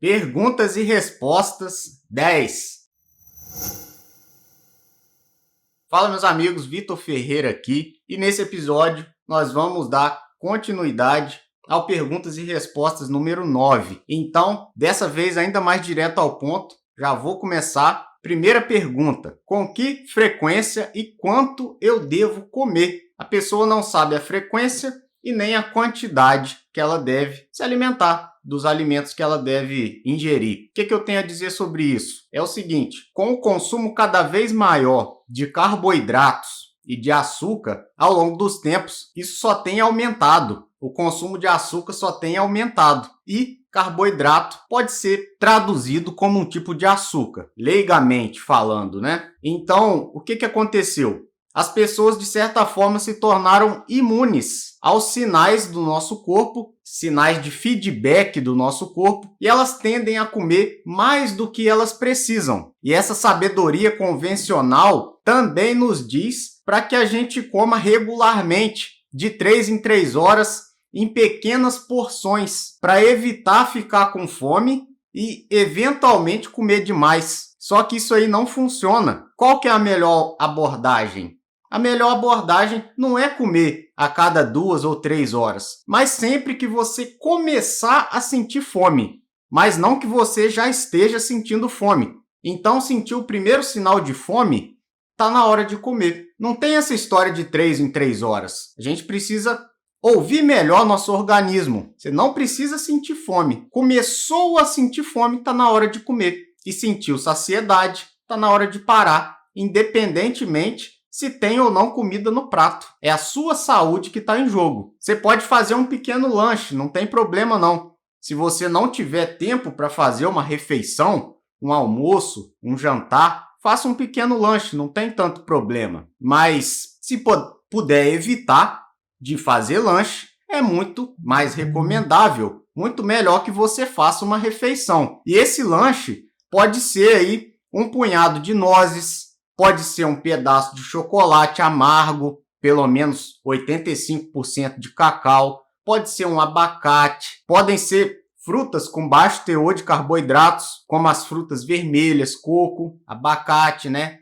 Perguntas e respostas 10. Fala, meus amigos, Vitor Ferreira aqui, e nesse episódio nós vamos dar continuidade ao Perguntas e Respostas número 9. Então, dessa vez ainda mais direto ao ponto, já vou começar. Primeira pergunta: com que frequência e quanto eu devo comer? A pessoa não sabe a frequência e nem a quantidade que ela deve se alimentar, dos alimentos que ela deve ingerir. O que eu tenho a dizer sobre isso? É o seguinte: com o consumo cada vez maior de carboidratos e de açúcar ao longo dos tempos, isso só tem aumentado. O consumo de açúcar só tem aumentado. E carboidrato pode ser traduzido como um tipo de açúcar, leigamente falando, né? Então, o que aconteceu? As pessoas, de certa forma, se tornaram imunes aos sinais do nosso corpo, sinais de feedback do nosso corpo, e elas tendem a comer mais do que elas precisam. E essa sabedoria convencional também nos diz para que a gente coma regularmente, de 3 em 3 horas, em pequenas porções, para evitar ficar com fome e, eventualmente, comer demais. Só que isso aí não funciona. Qual que é a melhor abordagem? A melhor abordagem não é comer a cada 2 ou 3 horas, mas sempre que você começar a sentir fome, mas não que você já esteja sentindo fome. Então, sentiu o primeiro sinal de fome, está na hora de comer. Não tem essa história de 3 em 3 horas. A gente precisa ouvir melhor nosso organismo. Você não precisa sentir fome. Começou a sentir fome, está na hora de comer. E sentiu saciedade, está na hora de parar, independentemente se tem ou não comida no prato. É a sua saúde que está em jogo. Você pode fazer um pequeno lanche, não tem problema não. Se você não tiver tempo para fazer uma refeição, um almoço, um jantar, faça um pequeno lanche, não tem tanto problema. Mas se puder evitar de fazer lanche, é muito mais recomendável, muito melhor que você faça uma refeição. E esse lanche pode ser aí um punhado de nozes, pode ser um pedaço de chocolate amargo, pelo menos 85% de cacau, pode ser um abacate, podem ser frutas com baixo teor de carboidratos, como as frutas vermelhas, coco, abacate, né?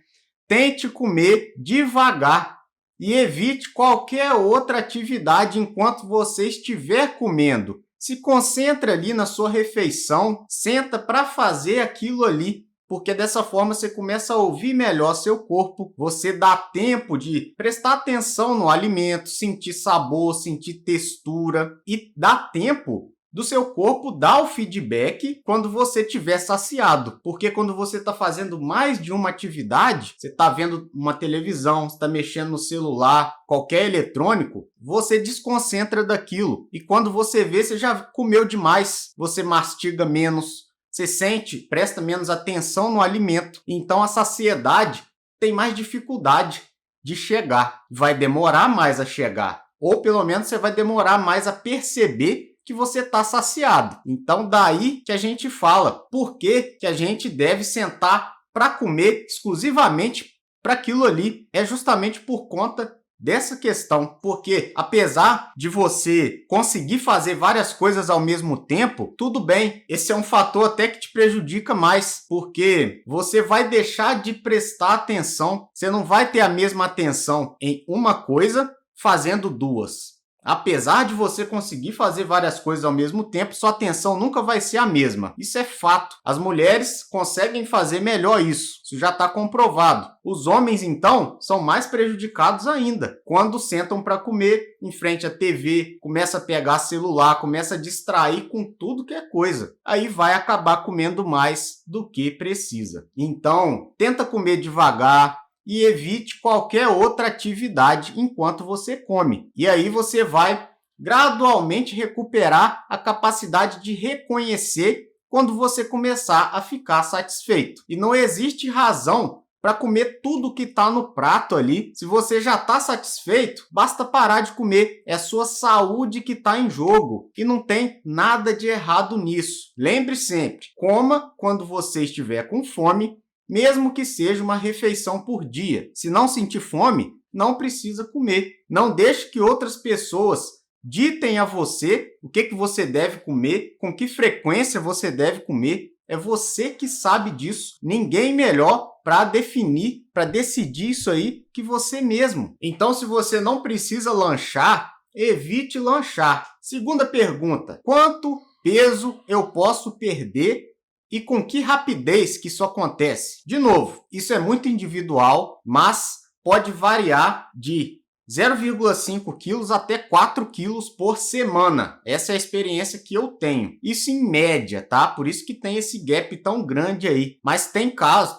Tente comer devagar e evite qualquer outra atividade enquanto você estiver comendo. Se concentre ali na sua refeição, senta para fazer aquilo ali, porque dessa forma você começa a ouvir melhor seu corpo, você dá tempo de prestar atenção no alimento, sentir sabor, sentir textura e dá tempo do seu corpo dar o feedback quando você estiver saciado. Porque quando você está fazendo mais de uma atividade, você está vendo uma televisão, você está mexendo no celular, qualquer eletrônico, você desconcentra daquilo. E quando você vê, você já comeu demais, você mastiga menos, você sente, presta menos atenção no alimento. Então a saciedade tem mais dificuldade de chegar. Vai demorar mais a chegar. Ou pelo menos você vai demorar mais a perceber que você está saciado. Então daí que a gente fala por que a gente deve sentar para comer exclusivamente para aquilo ali. É justamente por conta dessa questão, porque apesar de você conseguir fazer várias coisas ao mesmo tempo, tudo bem, esse é um fator até que te prejudica mais, porque você vai deixar de prestar atenção, você não vai ter a mesma atenção em uma coisa fazendo duas. Apesar de você conseguir fazer várias coisas ao mesmo tempo, sua atenção nunca vai ser a mesma. Isso é fato. As mulheres conseguem fazer melhor isso. Isso já está comprovado. Os homens, então, são mais prejudicados ainda. Quando sentam para comer em frente à TV, começa a pegar celular, começa a distrair com tudo que é coisa. Aí vai acabar comendo mais do que precisa. Então, tenta comer devagar e evite qualquer outra atividade enquanto você come. E aí você vai gradualmente recuperar a capacidade de reconhecer quando você começar a ficar satisfeito. E não existe razão para comer tudo que está no prato ali. Se você já está satisfeito, basta parar de comer. É a sua saúde que está em jogo. E não tem nada de errado nisso. Lembre sempre, coma quando você estiver com fome, mesmo que seja uma refeição por dia. Se não sentir fome, não precisa comer. Não deixe que outras pessoas ditem a você o que você deve comer, com que frequência você deve comer. É você que sabe disso. Ninguém melhor para definir, para decidir isso aí que você mesmo. Então, se você não precisa lanchar, evite lanchar. Segunda pergunta: quanto peso eu posso perder e com que rapidez que isso acontece? De novo, isso é muito individual, mas pode variar de 0,5 quilos até 4 quilos por semana. Essa é a experiência que eu tenho. Isso em média, tá? Por isso que tem esse gap tão grande aí. Mas tem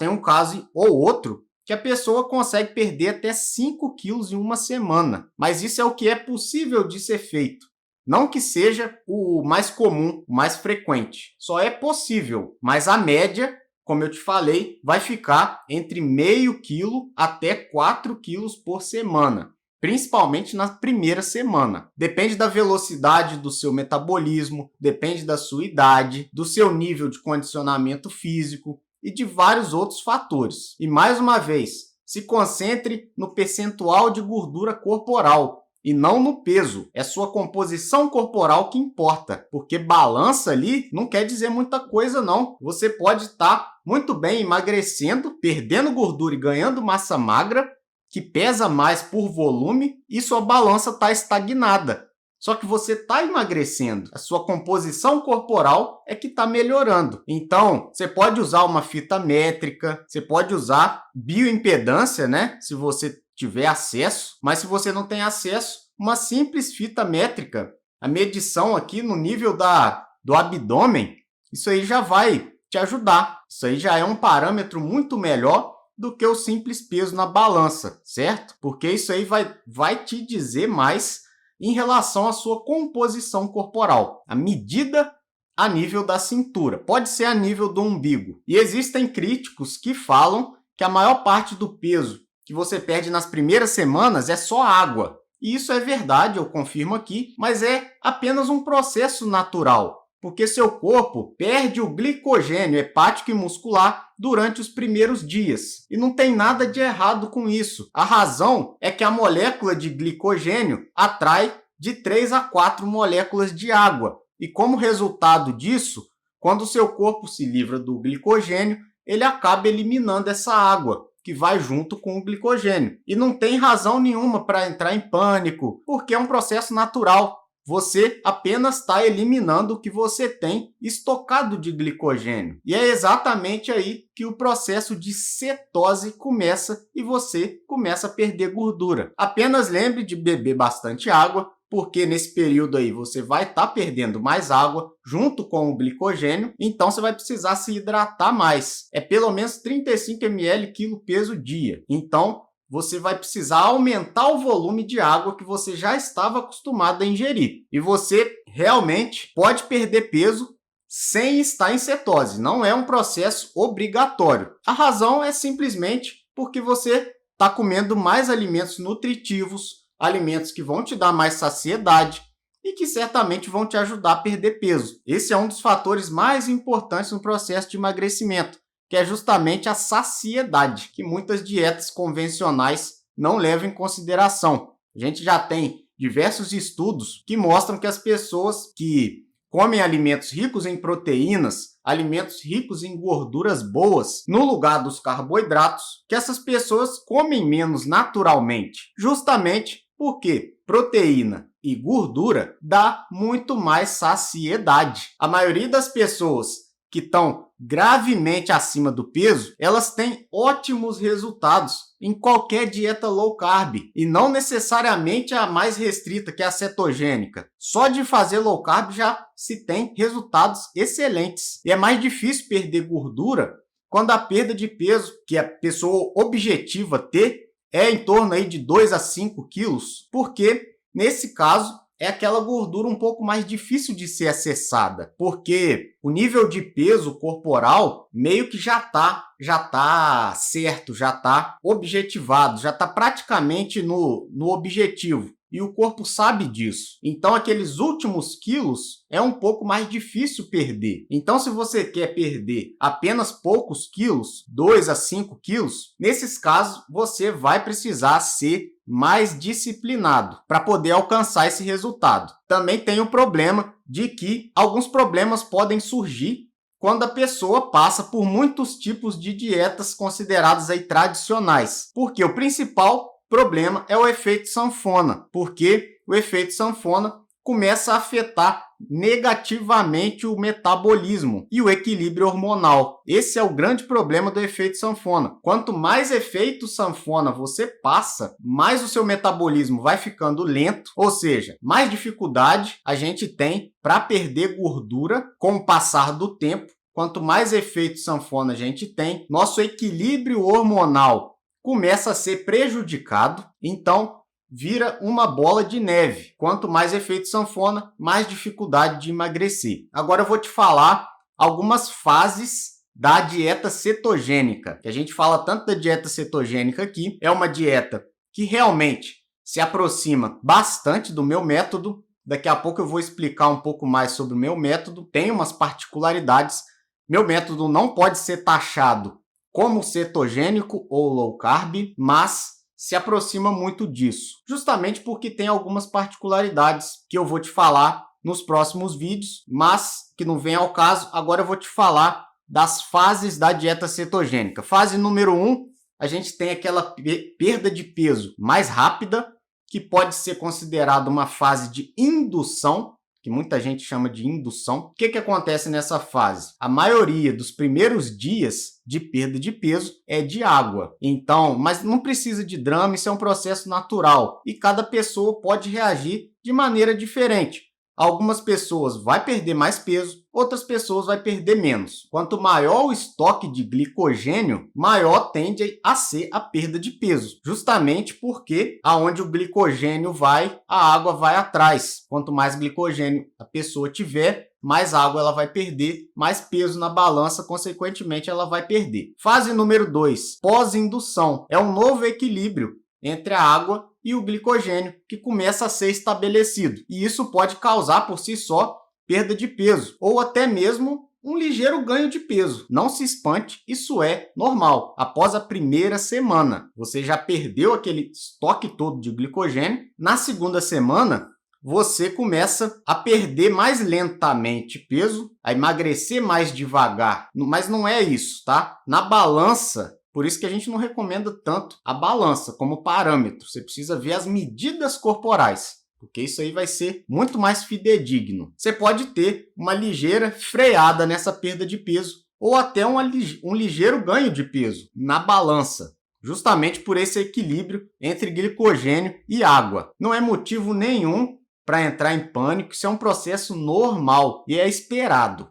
um caso ou outro, que a pessoa consegue perder até 5 quilos em uma semana. Mas isso é o que é possível de ser feito. Não que seja o mais comum, o mais frequente. Só é possível, mas a média, como eu te falei, vai ficar entre meio quilo até 4 quilos por semana, principalmente na primeira semana. Depende da velocidade do seu metabolismo, depende da sua idade, do seu nível de condicionamento físico e de vários outros fatores. E mais uma vez, se concentre no percentual de gordura corporal e não no peso. É sua composição corporal que importa, porque balança ali não quer dizer muita coisa não. Você pode estar muito bem emagrecendo, perdendo gordura e ganhando massa magra, que pesa mais por volume, e sua balança está estagnada. Só que você está emagrecendo, a sua composição corporal é que está melhorando. Então, você pode usar uma fita métrica, você pode usar bioimpedância, né? Se você tiver acesso, mas se você não tem acesso, uma simples fita métrica, a medição aqui no nível do abdômen, isso aí já vai te ajudar. Isso aí já é um parâmetro muito melhor do que o simples peso na balança, certo? Porque isso aí vai te dizer mais em relação à sua composição corporal. A medida a nível da cintura, pode ser a nível do umbigo. E existem críticos que falam que a maior parte do peso que você perde nas primeiras semanas é só água. E isso é verdade, eu confirmo aqui, mas é apenas um processo natural, porque seu corpo perde o glicogênio hepático e muscular durante os primeiros dias. E não tem nada de errado com isso. A razão é que a molécula de glicogênio atrai de 3 a 4 moléculas de água. E como resultado disso, quando o seu corpo se livra do glicogênio, ele acaba eliminando essa água, que vai junto com o glicogênio. E não tem razão nenhuma para entrar em pânico, porque é um processo natural. Você apenas está eliminando o que você tem estocado de glicogênio. E é exatamente aí que o processo de cetose começa e você começa a perder gordura. Apenas lembre de beber bastante água, porque nesse período aí você vai estar perdendo mais água junto com o glicogênio, então você vai precisar se hidratar mais. É pelo menos 35 ml quilo-peso dia. Então, você vai precisar aumentar o volume de água que você já estava acostumado a ingerir. E você realmente pode perder peso sem estar em cetose. Não é um processo obrigatório. A razão é simplesmente porque você está comendo mais alimentos nutritivos, alimentos que vão te dar mais saciedade e que certamente vão te ajudar a perder peso. Esse é um dos fatores mais importantes no processo de emagrecimento, que é justamente a saciedade, que muitas dietas convencionais não levam em consideração. A gente já tem diversos estudos que mostram que as pessoas que comem alimentos ricos em proteínas, alimentos ricos em gorduras boas, no lugar dos carboidratos, que essas pessoas comem menos naturalmente, justamente porque proteína e gordura dá muito mais saciedade. A maioria das pessoas que estão gravemente acima do peso, elas têm ótimos resultados em qualquer dieta low carb, e não necessariamente a mais restrita, que é a cetogênica. Só de fazer low carb já se tem resultados excelentes. E é mais difícil perder gordura quando a perda de peso que a pessoa objetiva ter é em torno aí de 2 a 5 quilos, porque nesse caso é aquela gordura um pouco mais difícil de ser acessada, porque o nível de peso corporal meio que já tá certo, já está objetivado, já está praticamente no objetivo. e o corpo sabe disso. Então, aqueles últimos quilos é um pouco mais difícil perder. Então, se você quer perder apenas poucos quilos, 2 a 5 quilos, nesses casos, você vai precisar ser mais disciplinado para poder alcançar esse resultado. Também tem o problema de que alguns problemas podem surgir quando a pessoa passa por muitos tipos de dietas consideradas aí tradicionais. Porque o principal problema é o efeito sanfona, porque o efeito sanfona começa a afetar negativamente o metabolismo e o equilíbrio hormonal. Esse é o grande problema do efeito sanfona. Quanto mais efeito sanfona você passa, mais o seu metabolismo vai ficando lento, ou seja, mais dificuldade a gente tem para perder gordura com o passar do tempo. Quanto mais efeito sanfona a gente tem, nosso equilíbrio hormonal começa a ser prejudicado, então vira uma bola de neve. Quanto mais efeito sanfona, mais dificuldade de emagrecer. Agora eu vou te falar algumas fases da dieta cetogênica. Que a gente fala tanto da dieta cetogênica aqui, é uma dieta que realmente se aproxima bastante do meu método. Daqui a pouco eu vou explicar um pouco mais sobre o meu método. Tem umas particularidades. Meu método não pode ser taxado como cetogênico ou low carb, mas se aproxima muito disso, justamente porque tem algumas particularidades que eu vou te falar nos próximos vídeos, mas que não vem ao caso. Agora eu vou te falar das fases da dieta cetogênica. Fase número 1, a gente tem aquela perda de peso mais rápida, que pode ser considerada uma fase de indução, que muita gente chama de indução. O que acontece nessa fase? A maioria dos primeiros dias de perda de peso é de água. Então, mas não precisa de drama, isso é um processo natural. E cada pessoa pode reagir de maneira diferente. Algumas pessoas vão perder mais peso, outras pessoas vão perder menos. Quanto maior o estoque de glicogênio, maior tende a ser a perda de peso. Justamente porque aonde o glicogênio vai, a água vai atrás. Quanto mais glicogênio a pessoa tiver, mais água ela vai perder, mais peso na balança, consequentemente ela vai perder. Fase número 2, pós-indução. É um novo equilíbrio entre a água e o glicogênio que começa a ser estabelecido. E isso pode causar por si só perda de peso ou até mesmo um ligeiro ganho de peso. Não se espante, isso é normal. Após a primeira semana, você já perdeu aquele estoque todo de glicogênio. Na segunda semana, você começa a perder mais lentamente peso, a emagrecer mais devagar. Mas não é isso, tá? Na balança, por isso que a gente não recomenda tanto a balança como parâmetro. Você precisa ver as medidas corporais, porque isso aí vai ser muito mais fidedigno. Você pode ter uma ligeira freada nessa perda de peso ou até um ligeiro ganho de peso na balança, justamente por esse equilíbrio entre glicogênio e água. Não é motivo nenhum para entrar em pânico, isso é um processo normal e é esperado,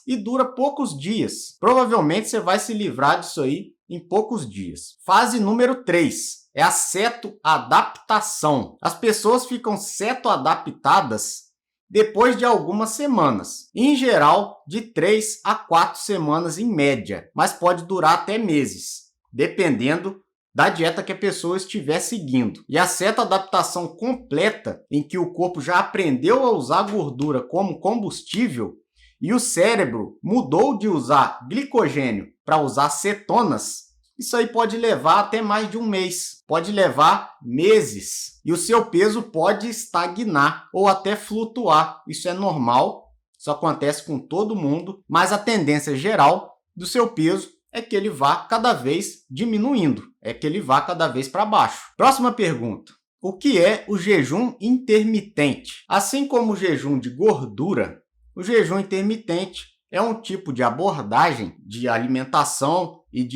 e dura poucos dias. Provavelmente você vai se livrar disso aí em poucos dias. Fase número 3 é a cetoadaptação. As pessoas ficam cetoadaptadas depois de algumas semanas, em geral de 3 a 4 semanas em média, mas pode durar até meses, dependendo da dieta que a pessoa estiver seguindo. E a cetoadaptação completa, em que o corpo já aprendeu a usar a gordura como combustível e o cérebro mudou de usar glicogênio para usar cetonas, isso aí pode levar até mais de um mês, pode levar meses. E o seu peso pode estagnar ou até flutuar. Isso é normal, isso acontece com todo mundo, mas a tendência geral do seu peso é que ele vá cada vez diminuindo, é que ele vá cada vez para baixo. Próxima pergunta. O que é o jejum intermitente? Assim como o jejum de gordura, o jejum intermitente é um tipo de abordagem de alimentação e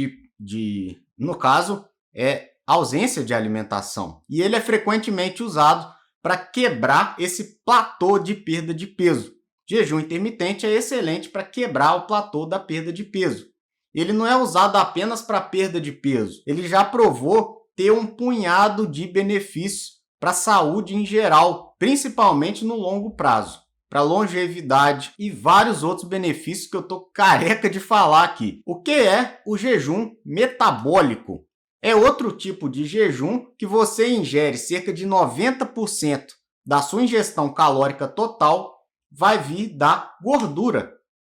no caso, é ausência de alimentação. E ele é frequentemente usado para quebrar esse platô de perda de peso. Jejum intermitente é excelente para quebrar o platô da perda de peso. Ele não é usado apenas para perda de peso. Ele já provou ter um punhado de benefícios para a saúde em geral, principalmente no longo prazo, para longevidade e vários outros benefícios que eu estou careca de falar aqui. O que é o jejum metabólico? é outro tipo de jejum que você ingere cerca de 90% da sua ingestão calórica total vai vir da gordura.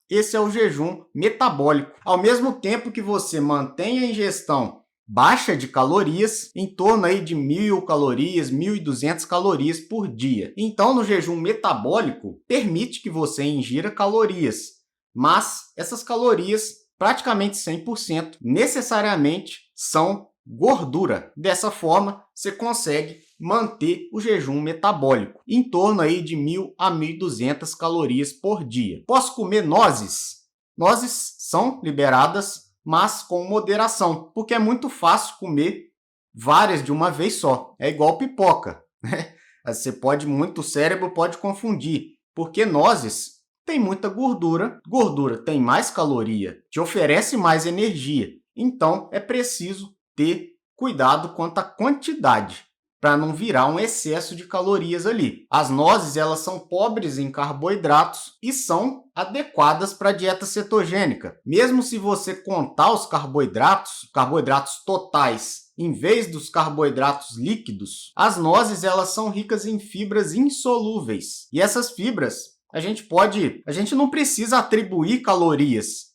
Esse é o jejum metabólico. Ao mesmo tempo que você mantém a ingestão baixa de calorias, em torno aí de 1.000 calorias, 1.200 calorias por dia. Então, no jejum metabólico, permite que você ingira calorias, mas essas calorias, praticamente 100%, necessariamente são gordura. Dessa forma, você consegue manter o jejum metabólico em torno aí de 1.000 a 1.200 calorias por dia. Posso comer nozes? Nozes são liberadas, mas com moderação, porque é muito fácil comer várias de uma vez só. É igual pipoca, né? Você pode, muito cérebro pode confundir, porque nozes tem muita gordura, gordura tem mais caloria, te oferece mais energia. Então, é preciso ter cuidado quanto à quantidade, para não virar um excesso de calorias ali. As nozes, elas são pobres em carboidratos e são adequadas para a dieta cetogênica. Mesmo se você contar os carboidratos totais, em vez dos carboidratos líquidos, as nozes, elas são ricas em fibras insolúveis. E essas fibras, a gente não precisa atribuir calorias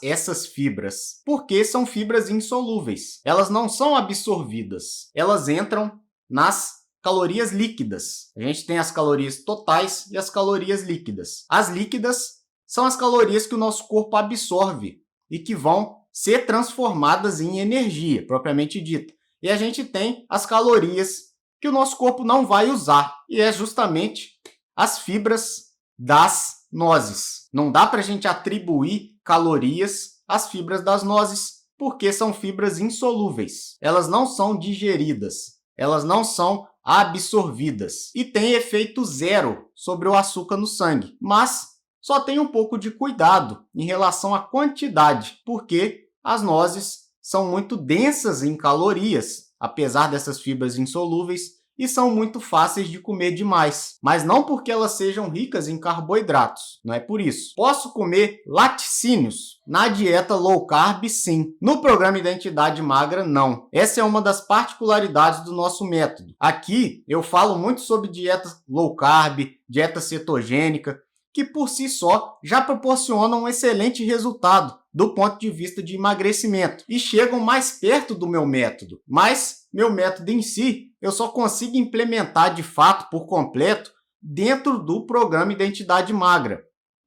essas fibras, porque são fibras insolúveis. Elas não são absorvidas, elas entram nas calorias líquidas. A gente tem as calorias totais e as calorias líquidas. As líquidas são as calorias que o nosso corpo absorve e que vão ser transformadas em energia, propriamente dita. E a gente tem as calorias que o nosso corpo não vai usar, e é justamente as fibras das nozes. Não dá para a gente atribuir calorias às fibras das nozes, porque são fibras insolúveis. Elas não são digeridas, elas não são absorvidas e têm efeito zero sobre o açúcar no sangue. Mas só tem um pouco de cuidado em relação à quantidade, porque as nozes são muito densas em calorias, apesar dessas fibras insolúveis, e são muito fáceis de comer demais, mas não porque elas sejam ricas em carboidratos, não é por isso. Posso comer laticínios na dieta low carb? Sim. No programa Identidade Magra, não. Essa é uma das particularidades do nosso método. Aqui eu falo muito sobre dieta low carb, dieta cetogênica, que por si só já proporcionam um excelente resultado do ponto de vista de emagrecimento e chegam mais perto do meu método. Mas meu método em si, eu só consigo implementar de fato por completo dentro do programa Identidade Magra.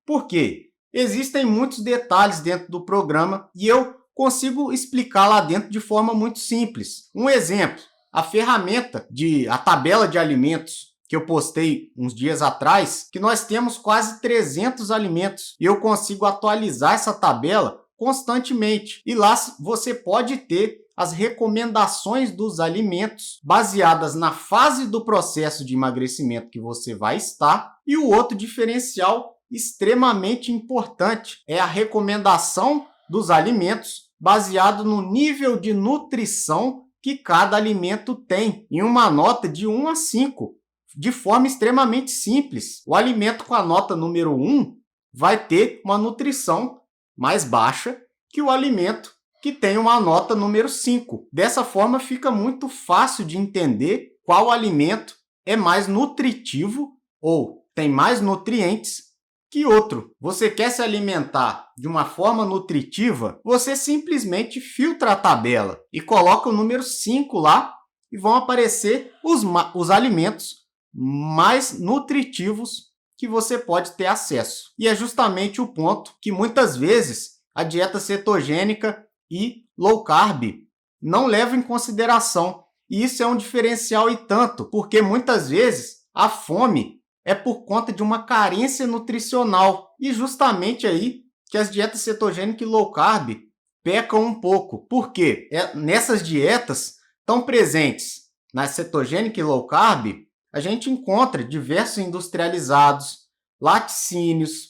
Por quê? Existem muitos detalhes dentro do programa e eu consigo explicar lá dentro de forma muito simples. Um exemplo, a tabela de alimentos que eu postei uns dias atrás, que nós temos quase 300 alimentos e eu consigo atualizar essa tabela constantemente. E lá você pode ter as recomendações dos alimentos baseadas na fase do processo de emagrecimento que você vai estar. E o outro diferencial extremamente importante é a recomendação dos alimentos baseado no nível de nutrição que cada alimento tem, em uma nota de 1 a 5. De forma extremamente simples. O alimento com a nota número 1 vai ter uma nutrição mais baixa que o alimento que tem uma nota número 5. Dessa forma, fica muito fácil de entender qual alimento é mais nutritivo ou tem mais nutrientes que outro. Você quer se alimentar de uma forma nutritiva, você simplesmente filtra a tabela e coloca o número 5 lá e vão aparecer os alimentos mais nutritivos que você pode ter acesso. E é justamente o ponto que muitas vezes a dieta cetogênica e low carb não levam em consideração. E isso é um diferencial e tanto, porque muitas vezes a fome é por conta de uma carência nutricional. E justamente aí que as dietas cetogênica e low carb pecam um pouco. Porque nessas dietas estão presentes na cetogênica e low carb, a gente encontra diversos industrializados, laticínios,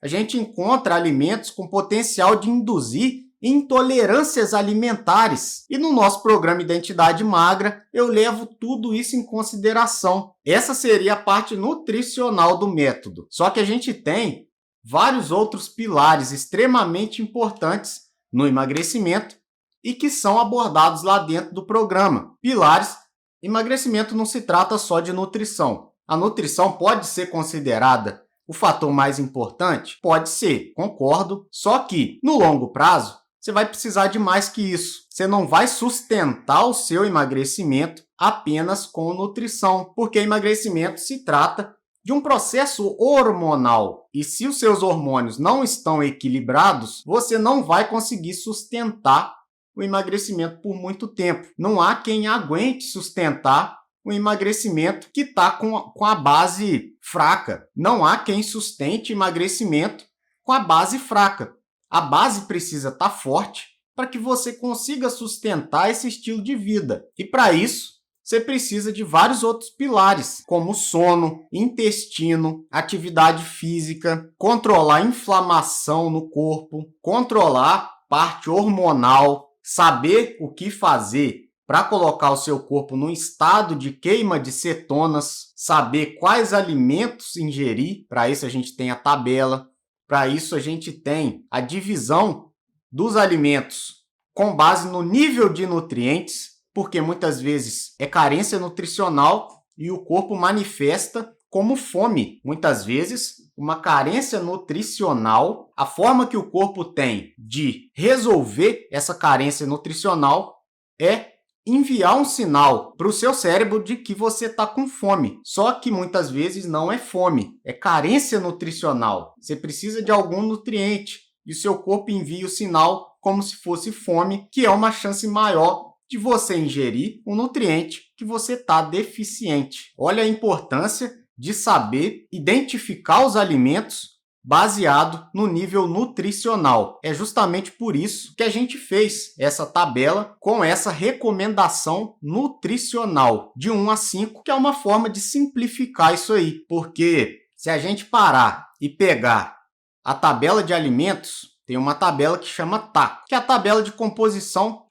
a gente encontra alimentos com potencial de induzir intolerâncias alimentares. E no nosso programa Identidade Magra, eu levo tudo isso em consideração. Essa seria a parte nutricional do método. Só que a gente tem vários outros pilares extremamente importantes no emagrecimento e que são abordados lá dentro do programa. Pilares: emagrecimento não se trata só de nutrição. A nutrição pode ser considerada o fator mais importante? Pode ser, concordo, só que no longo prazo você vai precisar de mais que isso. Você não vai sustentar o seu emagrecimento apenas com nutrição, porque emagrecimento se trata de um processo hormonal. E se os seus hormônios não estão equilibrados, você não vai conseguir sustentar o emagrecimento por muito tempo. Não há quem aguente sustentar o emagrecimento que está com a base fraca. Não há quem sustente emagrecimento com a base fraca. A base precisa estar forte para que você consiga sustentar esse estilo de vida. E para isso, você precisa de vários outros pilares, como sono, intestino, atividade física, controlar a inflamação no corpo, controlar parte hormonal, saber o que fazer para colocar o seu corpo num estado de queima de cetonas, saber quais alimentos ingerir. Para isso a gente tem a tabela, para isso a gente tem a divisão dos alimentos com base no nível de nutrientes, porque muitas vezes é carência nutricional e o corpo manifesta como fome. Muitas vezes, uma carência nutricional, a forma que o corpo tem de resolver essa carência nutricional é enviar um sinal para o seu cérebro de que você está com fome. Só que muitas vezes não é fome, é carência nutricional. Você precisa de algum nutriente e o seu corpo envia o sinal como se fosse fome, que é uma chance maior de você ingerir um nutriente que você está deficiente. Olha a importância de saber identificar os alimentos baseado no nível nutricional. É justamente por isso que a gente fez essa tabela com essa recomendação nutricional de 1 a 5, que é uma forma de simplificar isso aí. Porque se a gente parar e pegar a tabela de alimentos, tem uma tabela que chama TAC, que é a tabela de composição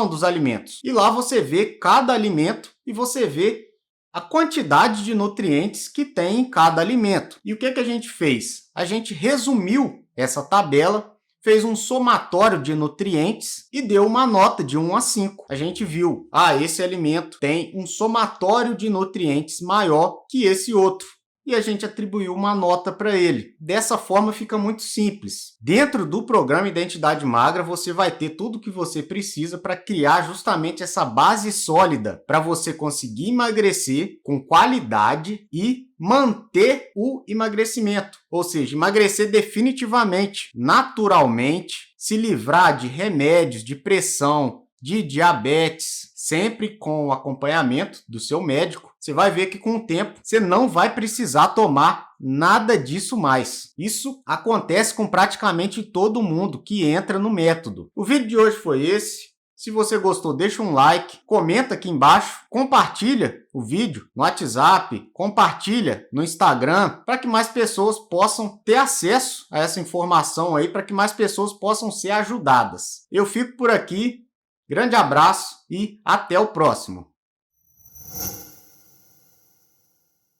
dos alimentos. E lá você vê cada alimento e você vê a quantidade de nutrientes que tem em cada alimento. E o que a gente fez? A gente resumiu essa tabela, fez um somatório de nutrientes e deu uma nota de 1 a 5. A gente viu, esse alimento tem um somatório de nutrientes maior que esse outro. E a gente atribuiu uma nota para ele. Dessa forma fica muito simples. Dentro do programa Identidade Magra, você vai ter tudo o que você precisa para criar justamente essa base sólida para você conseguir emagrecer com qualidade e manter o emagrecimento. Ou seja, emagrecer definitivamente, naturalmente, se livrar de remédios, de pressão, de diabetes, sempre com o acompanhamento do seu médico. Você vai ver que com o tempo você não vai precisar tomar nada disso mais. Isso acontece com praticamente todo mundo que entra no método. O vídeo de hoje foi esse. Se você gostou, deixa um like, comenta aqui embaixo, compartilha o vídeo no WhatsApp, compartilha no Instagram, para que mais pessoas possam ter acesso a essa informação aí, para que mais pessoas possam ser ajudadas. Eu fico por aqui. Grande abraço e até o próximo!